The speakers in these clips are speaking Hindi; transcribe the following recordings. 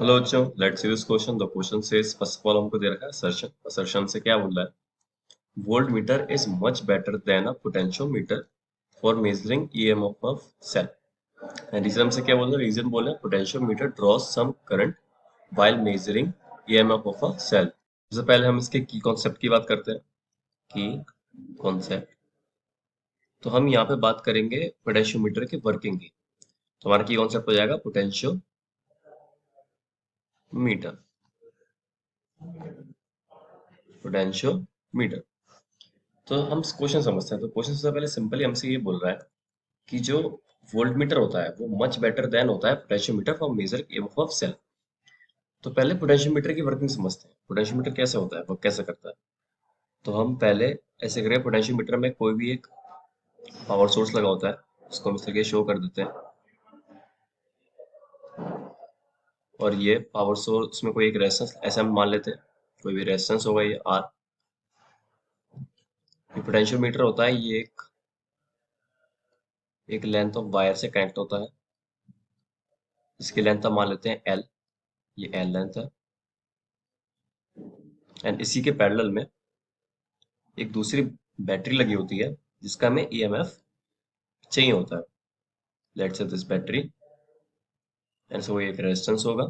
हेलो बच्चों, let's see this question. The question says, first of all हमको दे रखा है असर्शन। असर्शन से क्या बोल रहा है? Voltmeter is much better than a potentiometer for measuring EMF of cell. Reason से क्या बोल रहा है? रीजन बोल रहा है potentiometer draws some current while measuring EMF of a cell. सबसे पहले हम इसके की कॉन्सेप्ट की बात करते हैं। की कॉन्सेप्ट। तो हम यहाँ पे बात करेंगे पोटेंशियोमीटर की वर्किंग की। तो हमारा की कॉन्सेप्ट हो जाएगा पोटेंशियोमीटर। पोटेंशियोमीटर। तो हम क्वेश्चन समझते हैं। तो क्वेश्चन सबसे पहले सिंपली हमसे ये बोल रहा है कि जो वोल्ट मीटर होता है वो मच बेटर देन होता है potentiometer for measure EMF of cell. तो पहले पोटेंशियोमीटर की वर्किंग समझते हैं। पोटेंशियोमीटर कैसे होता है, वो कैसे करता है। तो हम पहले ऐसे करें, पोटेंशियोमीटर में कोई भी एक पावर सोर्स लगा होता है, उसको हम इस तरीके शो कर देते हैं। और ये पावर सोर्स में कोई एक रेजिस्टेंस ऐसा हम मान लेते हैं, कोई भी रेजिस्टेंस होगा ये आर। ये पोटेंशियोमीटर होता है, ये एक लेंथ ऑफ वायर से कनेक्ट होता है। इसकी लेंथ हम मान लेते हैं एल। ये एल लेंथ है। एंड इसी के पैरेलल में एक दूसरी बैटरी लगी होती है जिसका हमें ईएमएफ चाहिए होता है। Let's say this battery, and so एक रेजिस्टेंस होगा।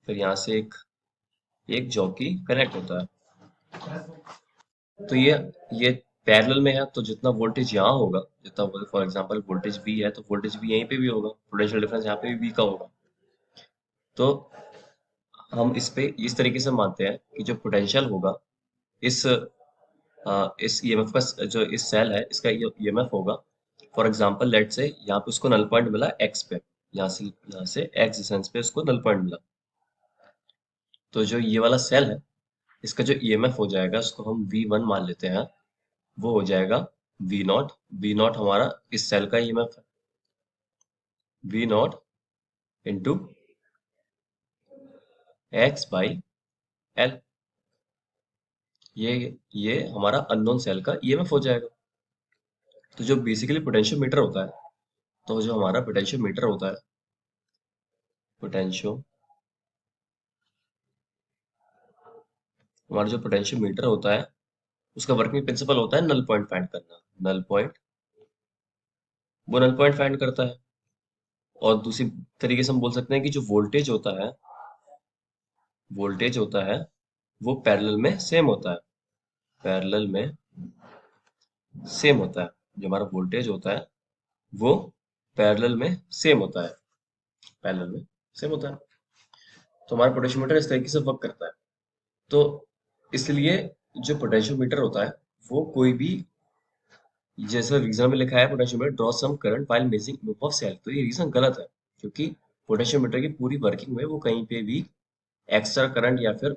फिर यहाँ से एक एक जॉकी कनेक्ट होता है। तो ये पैरेलल में है, तो जितना वोल्टेज यहाँ होगा, जितना फॉर एग्जांपल वोल्टेज वी है, तो वोल्टेज वी यहीं पे भी होगा, पोटेंशियल डिफरेंस यहाँ पे भी वी का होगा। तो हम इस पे इस तरीके से मानते हैं कि जो पोटेंशियल होगा इस इस ईएमएफ का, जो इस सेल है इसका ईएमएफ होगा। फॉर एग्जांपल लेट से यहाँ पे उसको नल पॉइंट मिला एक्स पे, यहाँ से एक्स डिस्टेंस पे उसको नल पॉइंट मिला। तो जो ये वाला सेल है इसका जो ईएमएफ हो जाएगा उसको हम V1 मान लेते हैं। वो हो जाएगा वी नॉट। वी नॉट हमारा इस सेल का ईएमएफ है। V naught into X by L. ये हमारा अननोन सेल का ईएमएफ हो जाएगा। तो जो बेसिकली पोटेंशियोमीटर होता है, तो जो हमारा पोटेंशियोमीटर होता है, पोटेंशियो हमारा जो पोटेंशियोमीटर होता है उसका वर्किंग प्रिंसिपल होता है नल पॉइंट फाइंड करना। नल पॉइंट, वो नल पॉइंट फाइंड करता है। और दूसरी तरीके से हम बोल सकते हैं कि जो वोल्टेज होता है वो पैरेलल में सेम होता है। पैरेलल में सेम होता है। जो हमारा वोल्टेज होता है वो पैरेलल में सेम होता है। पैरेलल में सेम होता है। तो हमारा पोटेंशियोमीटर इस तरीके से वर्क करता है। तो इसलिए जो पोटेंशियोमीटर होता है वो कोई भी, जैसा रीजन में लिखा है potentiometer draw some current while measuring move of cell, तो ये रीजन गलत है। क्योंकि पोटेंशियोमीटर की पूरी वर्किंग में वो कहीं पे भी एक्स्ट्रा करंट या फिर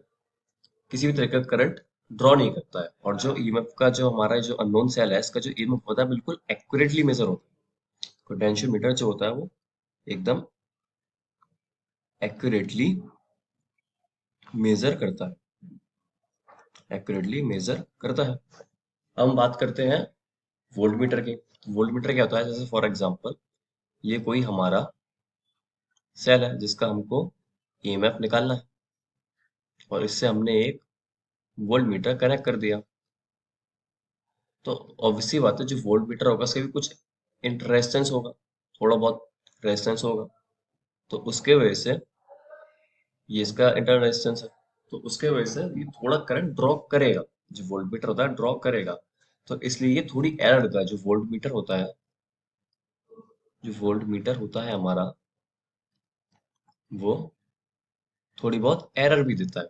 किसी भी तरह का करंट ड्रॉ नहीं करता है। और जो ईएमएफ का, जो हमारा जो अननोन सेल है, इसका जो ईएमएफ होता है बिल्कुल एक्यूरेटली मेजर होता है। पोटेंशियोमीटर जो होता है वो एकदम एक्यूरेटली मेजर करता है। एक्यूरेटली मेजर करता है। अब हम बात करते हैं वोल्ट मीटर की। वोल्ट मीटर क्या होता है? जैसे फॉर एग्जांपल ये कोई हमारा सेल है जिसका हमको ईएमएफ निकालना है, और इससे हमने एक वोल्ट मीटर कनेक्ट कर दिया। तो ऑब्वियसली बात है, जो वोल्ट मीटर होगा उसके भी कुछ रेजिस्टेंस होगा, थोड़ा बहुत रेजिस्टेंस होगा। तो उसके वजह से ये इसका इंटरनल रेजिस्टेंस है। तो उसके वजह से ये थोड़ा करंट ड्रॉ करेगा। जो वोल्ट मीटर होता है ड्रॉ करेगा। तो इसलिए ये थोड़ी एरर देता है। जो वोल्ट मीटर होता है हमारा, वो थोड़ी बहुत एरर भी देता है।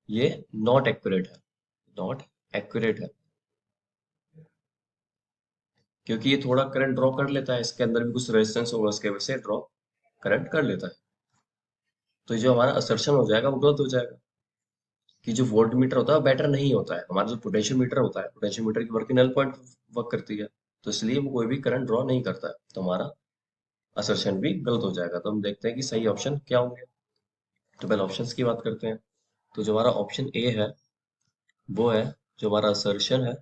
ये नॉट एक्यूरेट है। नॉट एक्यूरेट है। क्योंकि ये थोड़ा करंट ड्रॉ कर लेता है, इसके अंदर भी कुछ रेजिस्टेंस होगा, उसके वजह से ड्रॉ करंट कर लेता है। तो जो हमारा असर्शन हो जाएगा वो गलत हो जाएगा कि जो वोल्ट मीटर होता है वो बेटर नहीं होता है। हमारा जो पोटेंशियोमीटर होता है, पोटेंशियोमीटर की वर्किंग नल पॉइंट वर्क करती है। तो इसलिए वो कोई भी करंट ड्रॉ नहीं करता है। तो हमारा असर्शन भी गलत हो जाएगा। तो हम देखते हैं कि सही ऑप्शन क्या होंगे। तो पहले ऑप्शंस की बात करते हैं। तो जो हमारा ऑप्शन ए है वो है, जो हमारा असर्शन है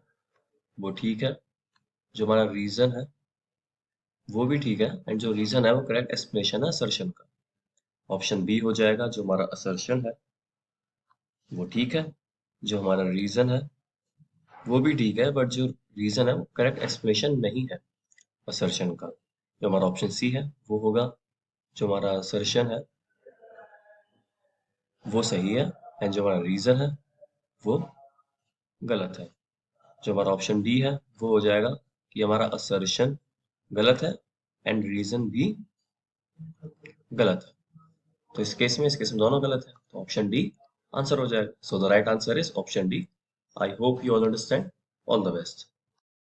वो ठीक है। जो हमारा रीजन है वो भी ठीक है। एंड जो रीजन है वो करेक्ट एक्सप्लेनेशन है असर्शन का। ऑप्शन बी हो जाएगा, जो हमारा असर्शन है वो ठीक है, जो हमारा रीजन है वो भी ठीक है, बट जो रीजन है वो करेक्ट एक्सप्लेनेशन नहीं है असर्शन का। जो हमारा ऑप्शन सी है वो होगा, जो हमारा असर्शन है वो सही है, एंड जो हमारा रीजन है वो गलत है। जो हमारा ऑप्शन डी है वो हो जाएगा कि हमारा असर्शन गलत है एंड रीजन भी गलत है। तो इस केस में दोनों गलत है, तो ऑप्शन डी आंसर हो जाएगा। So the right answer is option D. I hope you all understand. All the best.